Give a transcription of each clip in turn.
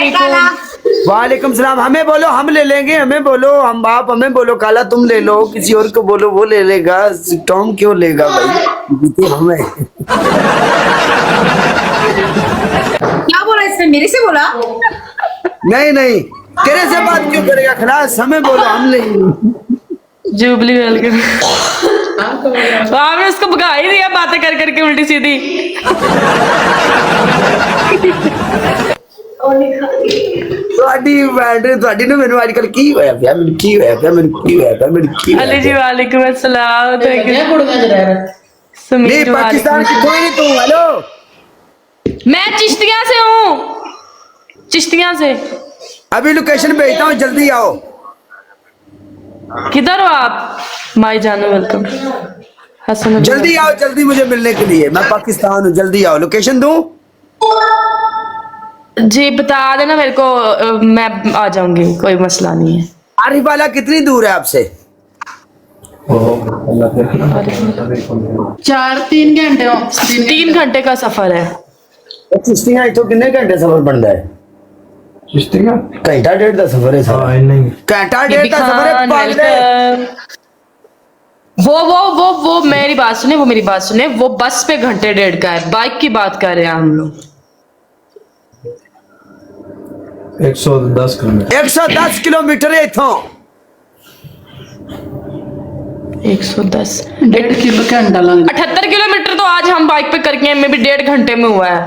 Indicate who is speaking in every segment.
Speaker 1: वालेकुम।
Speaker 2: वालेकुम सलाम। हमें बोलो हम ले लेंगे, हमें बोलो हम आप, हमें बोलो काला तुम ले लो, किसी और को बोलो वो ले लेगा, टॉम क्यों लेगा भाई, तो हमें।
Speaker 1: क्या बोला इसने, मेरे से बोला?
Speaker 2: नहीं नहीं, तेरे से बात क्यों करेगा, खलास हमें बोलो हम ले लेंगे।
Speaker 3: Jubilee welcome. आपने उसको भगा ही दिया बातें कर करके उल्टी सीधी।
Speaker 2: ਤੁਹਾਡੀ ਨੂੰ ਮੈਨੂੰ ਅੱਜ ਕੱਲ ਕੀ ਹੋਇਆ ਪਿਆ, ਮੈਨੂੰ ਕੀ ਹੋਇਆ ਪਿਆ, ਮੈਨੂੰ ਕੀ ਹੋਇਆ ਪਿਆ, ਮੈਨੂੰ ਕੀ
Speaker 3: अली जी वालेकुम अस्सलाम।
Speaker 2: नहीं पाकिस्तान की कोई नहीं, तू हेलो।
Speaker 3: मैं चिश्तिया से हूँ, चिश्तिया से।
Speaker 2: अभी लोकेशन भेजता हूँ, जल्दी आओ।
Speaker 3: किधर हो आप? माई जानो वेलकम। हसन
Speaker 2: जल्दी आओ, जल्दी मुझे मिलने के लिए, मैं पाकिस्तान हूँ, जल्दी आओ। लोकेशन दूं?
Speaker 3: जी बता देना मेरे को, मैं आ जाऊंगी, कोई मसला नहीं है।
Speaker 2: आरिफ वाला कितनी दूर है आपसे?
Speaker 1: 4-3 घंटे हो।
Speaker 3: 3 घंटे का सफर है।
Speaker 2: चिश्तियां इथों कितने घंटे सफर बनता है?
Speaker 4: चिश्तियां
Speaker 2: घंटा डेढ़ का सफर है सारा।
Speaker 4: नहीं
Speaker 2: घंटा डेढ़ का सफर है पागले।
Speaker 3: वो मेरी बात सुने, वो मेरी बात सुने, वो बस पे घंटे डेढ़ का है, बाइक की बात कर रहे हैं हम लोग।
Speaker 4: 110 किलोमीटर।
Speaker 2: 110 किलोमीटर है इथों।
Speaker 3: 110
Speaker 1: 1.5 किलो घंटा लग
Speaker 3: 78 किलोमीटर तो आज हम बाइक पे करके में भी 1.5 घंटे में हुआ है।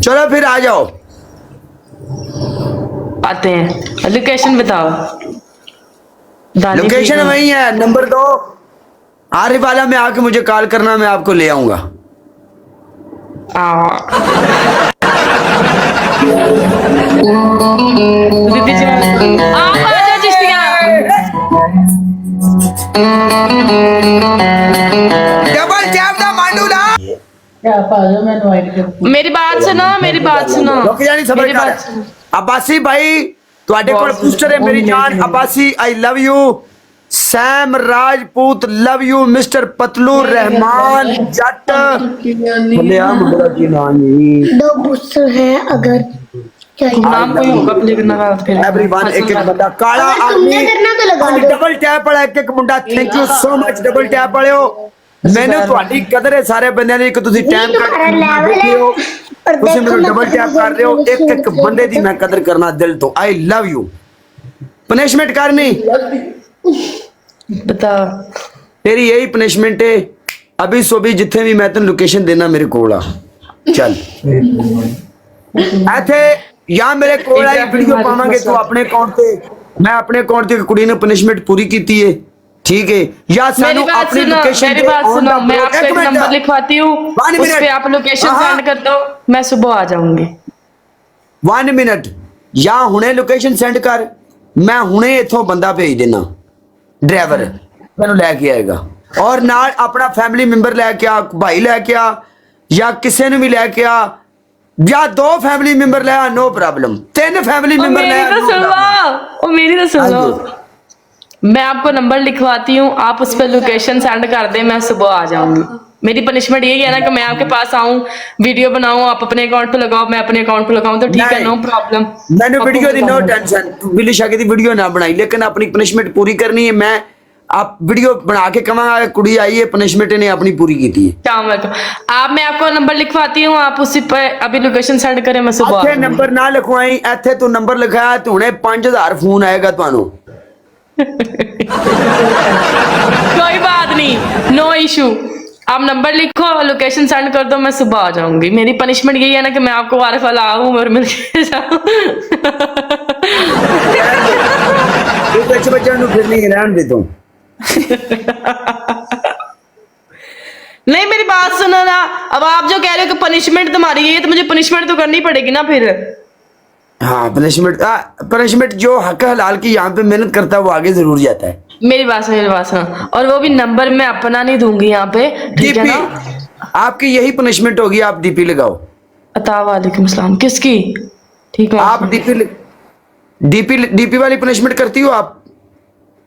Speaker 2: चलो फिर आ जाओ।
Speaker 3: आते हैं, लोकेशन बताओ। दानी
Speaker 2: लोकेशन
Speaker 3: ठीक है।
Speaker 2: वही है, नंबर 2 आरिफ वाला में आके मुझे कॉल करना, मैं आपको ले आऊंगा।
Speaker 3: दीदी जी आप आ जाओ चिश्तिया।
Speaker 2: डबल टैप दा मांडू ना।
Speaker 3: मेरी बात सुनो, मेरी बात सुनो,
Speaker 2: रुक जानी सबर
Speaker 3: मेरी
Speaker 2: कर।
Speaker 3: बात सुनो।
Speaker 2: अब्बासी भाई ਤੁਹਾਡੇ ਕੋਲ ਬੂਸਟਰ ਹੈ ਮੇਰੀ ਜਾਨ। Abbasi I love you. Sam Rajput love you. Mister Patlu Rahman जट बोलिया मुंडा की नाम ही
Speaker 5: 2 बूस्टर है अगर चाहिए।
Speaker 3: नाम कोई होगा प्ले करना फिर।
Speaker 2: एवरीवन। एक एक बंदा काला
Speaker 5: अगर तुमने करना तो लगा दो।
Speaker 2: डबल टैप वाला एक एक मुंडा। Thank you so much double tap वाਲਿਓ। ਮੈਨੂੰ ਤੁਹਾਡੀ ਕਦਰ ਹੈ ਸਾਰੇ ਬੰਦਿਆਂ ਦੀ ਕਿ ਤੁਸੀਂ ਟਾਈਮ ਕੱਢ ਕੇ ਦੇਖਦੇ ਹੋ, ਤੁਸੀਂ ਮੈਨੂੰ ਡਬਲ ਟੈਪ ਕਰ ਰਹੇ ਹੋ। ਇੱਕ ਇੱਕ ਬੰਦੇ ਦੀ ਮੈਂ ਕਦਰ ਕਰਨਾ ਦਿਲ ਤੋਂ। आई लव यू। पनिशमेंट करनी
Speaker 3: बता
Speaker 2: तेरी यही पनिशमेंट है। अभी सो भी जिथे भी मैं तेन लोकेशन देना मेरे कोल आ चल इथे या मेरे कोल आई वीडियो पावांगे तू अपने अकाउंट पे, मैं अपने अकाउंट ते कुड़ी ने पनिशमेंट पूरी कीती है, ठीक है? या
Speaker 3: मेरी
Speaker 2: सानू
Speaker 3: बात
Speaker 2: अपनी
Speaker 3: सुनो,
Speaker 2: लोकेशन
Speaker 3: मेरी बात सुनो, मैं आपको एक नंबर लिखवाती हूँ, उस पे आप लोकेशन सेंड कर दो, मैं सुबह आ जाऊंगी।
Speaker 2: 1 मिनट या हुने लोकेशन सेंड कर, मैं हुने इथों बंदा भेज देना, ड्राइवर मैनू लैके आएगा, और नाल अपना फैमिली मेंबर लैके आ, भाई लैके आ, या किसी ने भी लैके आ, या 2 फैमिली मेंबर ले आ, नो प्रॉब्लम। 3 फैमिली मेंबर ले आ,
Speaker 3: मेरी तो सुन लो, मेरी तो सुन लो। मैं आपको नंबर लिखवाती हूँ, आप उस पर लोकेशन सेंड कर दें, मैं सुबह आ जाऊंगी। मेरी पनिशमेंट यही है ना कि मैं आपके पास आऊँ, वीडियो बनाऊँ, आप अपने अकाउंट पे लगाओ, मैं अपने अकाउंट पे लगाऊँ, तो ठीक है, नो प्रॉब्लम।
Speaker 2: मैंने वीडियो दी नो टेंशन, बिल्ली शाके दी वीडियो ना बनाई, लेकिन अपनी पनिशमेंट पूरी करनी है। मैं आप वीडियो बना के कमांगा, कुड़ी आई है पनिशमेंट ने अपनी पूरी की थी।
Speaker 3: आप मैं आपको नंबर लिखवाती हूँ, आप उसी पर अभी लोकेशन सेंड करें, मैं सुबह
Speaker 2: इथे नंबर ना लिखवाई, इथे तू नंबर लिखाया तो हुणे 5000 फोन आएगा थानू।
Speaker 3: कोई बात नहीं, नो इशू। आप नंबर लिखो, लोकेशन सेंड कर दो, मैं सुबह आ जाऊंगी। मेरी पनिशमेंट यही है ना कि मैं आपको वारिफ वाला आऊं और मिल के जाऊं।
Speaker 2: बच्चे बच्चे फिर नहीं रहने दे तू।
Speaker 3: नहीं मेरी बात सुनो ना, अब आप जो कह रहे हो कि पनिशमेंट तुम्हारी है, तो मुझे पनिशमेंट तो करनी पड़ेगी ना फिर।
Speaker 2: हाँ पनिशमेंट जो हक हलाल की यहाँ पे मेहनत करता है वो आगे जरूर जाता है।
Speaker 3: मेरी बात सुनो, और वो भी नंबर मैं अपना नहीं दूंगी यहाँ पे, ठीक है ना?
Speaker 2: आपकी यही पनिशमेंट होगी, आप डीपी लगाओ।
Speaker 3: अता वालेकुम सलाम। किसकी? ठीक है,
Speaker 2: आप डीपी वाली पनिशमेंट करती हो आप?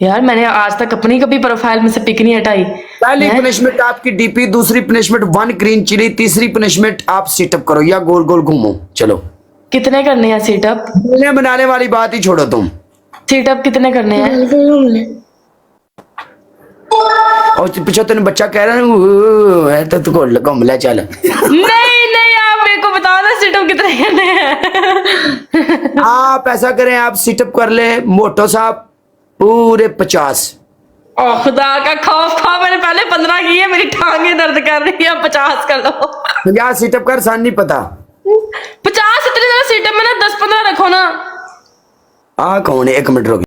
Speaker 3: यार मैंने आज तक अपनी कभी प्रोफाइल में से पिक नहीं हटाई।
Speaker 2: पहली
Speaker 3: हैं?
Speaker 2: पनिशमेंट आपकी डीपी, दूसरी पनिशमेंट 1 ग्रीन चिली, तीसरी पनिशमेंट आप सिटअप करो या गोल गोल घूमो। चलो
Speaker 3: कितने करने हैं सीटअप?
Speaker 2: दुनिया बनाने वाली बात ही छोड़ो तुम।
Speaker 3: सीटअप कितने करने हैं?
Speaker 5: जल्दी घूम ले।
Speaker 2: और पीछे तेन बच्चा कह रहा है तो तू घूम ले चल।
Speaker 3: नहीं नहीं, आप मेरे को बताओ ना सीटअप कितने करने हैं?
Speaker 2: आप ऐसा करें, आप सिटअप कर ले मोटो साहब पूरे 50।
Speaker 3: ओ खुदा का खौफ खा, मैंने पहले 15 की है, मेरी टांगे दर्द कर रही है, 50 कर लो।
Speaker 2: 50 सिटअप कर, सन नहीं पता
Speaker 3: 50 इतने ज्यादा सीटअप में ना 10-15 रखो ना।
Speaker 2: कौन है? 1 मिनट रुक।